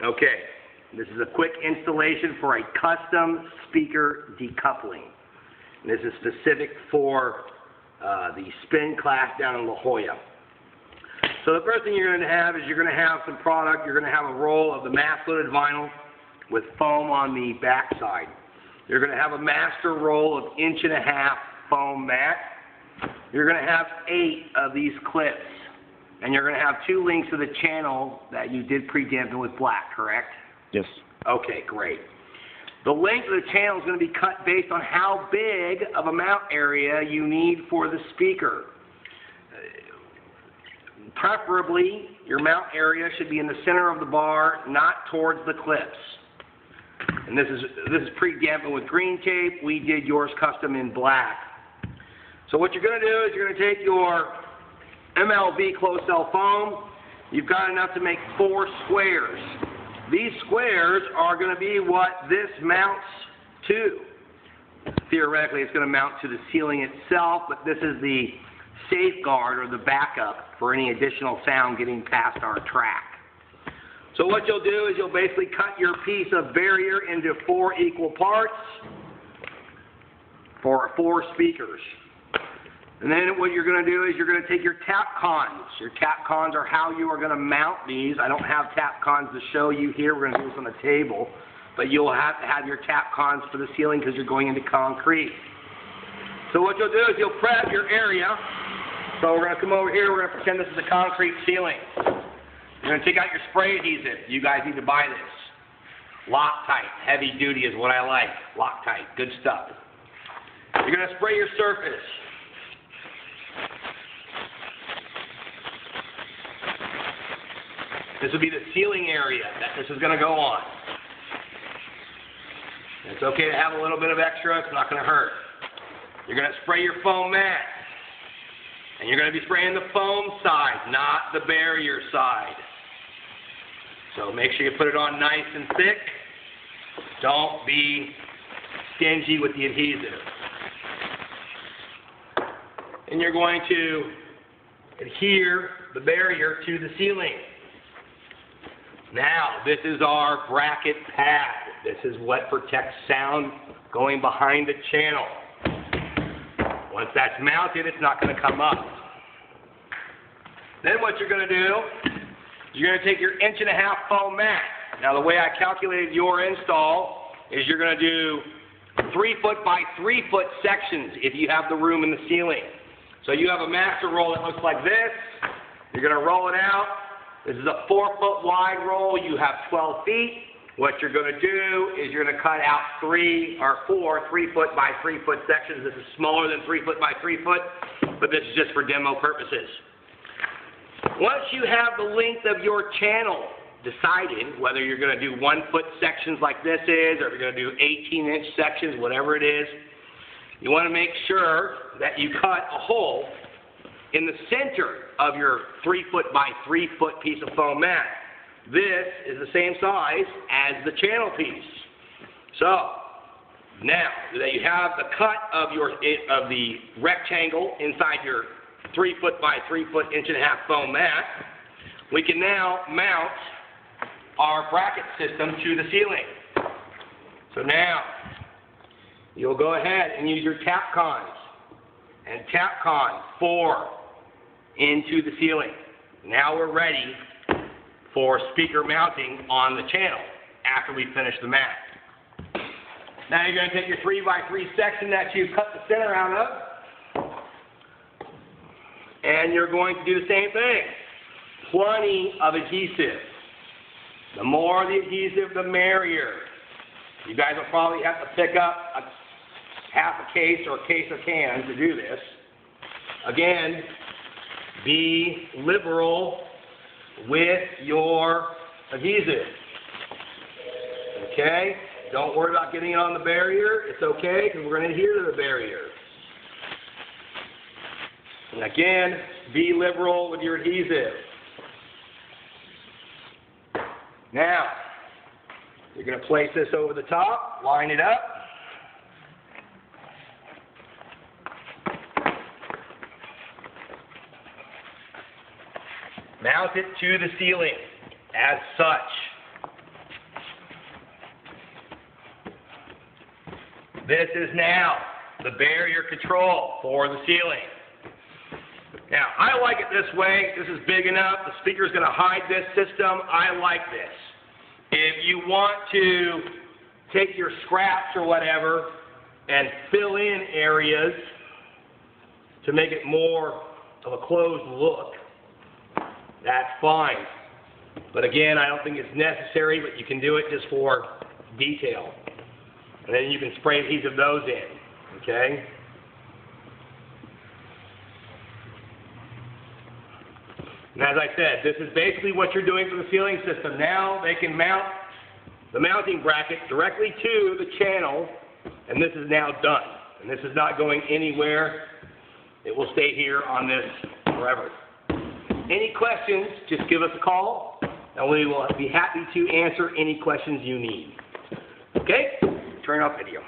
Okay, this is a quick installation for a custom speaker decoupling. And this is specific for the spin class down in La Jolla. So the first thing you're going to have is you're going to have some product. You're going to have a roll of the mass-loaded vinyl with foam on the back side. You're going to have a master roll of 1.5" foam mat. You're going to have 8 of these clips. And you're going to have 2 links to the channel that you did pre-dampen with black, correct? Yes. Okay, great. The length of the channel is going to be cut based on how big of a mount area you need for the speaker. Preferably, your mount area should be in the center of the bar, not towards the clips. And this is pre-dampened with green tape. We did yours custom in black. So what you're going to do is you're going to take your MLB closed-cell foam. You've got enough to make 4 squares. These squares are going to be what this mounts to. Theoretically, it's going to mount to the ceiling itself, but this is the safeguard or the backup for any additional sound getting past our track. So what you'll do is you'll basically cut your piece of barrier into 4 equal parts for 4 speakers. And then what you're going to do is you're going to take your tap cons. Your tap cons are how you are going to mount these. I don't have tap cons to show you here. We're going to do this on the table. But you'll have to have your tap cons for the ceiling because you're going into concrete. So what you'll do is you'll prep your area. So we're going to come over here. We're going to pretend this is a concrete ceiling. You're going to take out your spray adhesive. You guys need to buy this. Loctite. Heavy duty is what I like. Loctite. Good stuff. You're going to spray your surface. This will be the ceiling area that this is going to go on. It's okay to have a little bit of extra. It's not going to hurt. You're going to spray your foam mat. And you're going to be spraying the foam side, not the barrier side. So make sure you put it on nice and thick. Don't be stingy with the adhesive. And you're going to adhere the barrier to the ceiling. Now, this is our bracket pad. This is what protects sound going behind the channel. Once that's mounted, it's not going to come up. Then what you're going to do, you're going to take your 1.5" foam mat. Now, the way I calculated your install is you're going to do 3-foot by 3-foot sections if you have the room in the ceiling. So you have a master roll that looks like this. You're going to roll it out. This is a 4-foot wide roll. You have 12 feet. What you're going to do is you're going to cut out 4 3-foot by 3-foot sections. This is smaller than 3-foot by 3-foot, but this is just for demo purposes. Once you have the length of your channel decided, whether you're going to do 1-foot sections like this is, or if you're going to do 18-inch sections, whatever it is, you want to make sure that you cut a hole in the center of your 3-foot by 3-foot piece of foam mat. This is the same size as the channel piece. So, now that you have the cut of the rectangle inside your 3-foot by 3-foot 1.5" foam mat, we can now mount our bracket system to the ceiling. So now, you'll go ahead and use your tap cons and tap con 4 into the ceiling. Now we're ready for speaker mounting on the channel after we finish the mat. Now you're going to take your 3 by 3 section that you cut the center out of, and you're going to do the same thing. Plenty of adhesive. The more the adhesive, the merrier. You guys will probably have to pick up half a case or a case of cans to do this. Again, be liberal with your adhesive. Okay? Don't worry about getting it on the barrier. It's okay because we're going to adhere to the barrier. And again, be liberal with your adhesive. Now, you're going to place this over the top, line it up. Mount it to the ceiling as such. This is now the barrier control for the ceiling. Now, I like it this way. This is big enough. The speaker's going to hide this system. I like this. If you want to take your scraps or whatever and fill in areas to make it more of a closed look, that's fine. But again, I don't think it's necessary, but you can do it just for detail. And then you can spray adhesive those in, okay? And as I said, this is basically what you're doing for the ceiling system. Now they can mount the mounting bracket directly to the channel, and this is now done. And this is not going anywhere. It will stay here on this forever. Any questions, just give us a call, and we will be happy to answer any questions you need. Okay? Turn off video.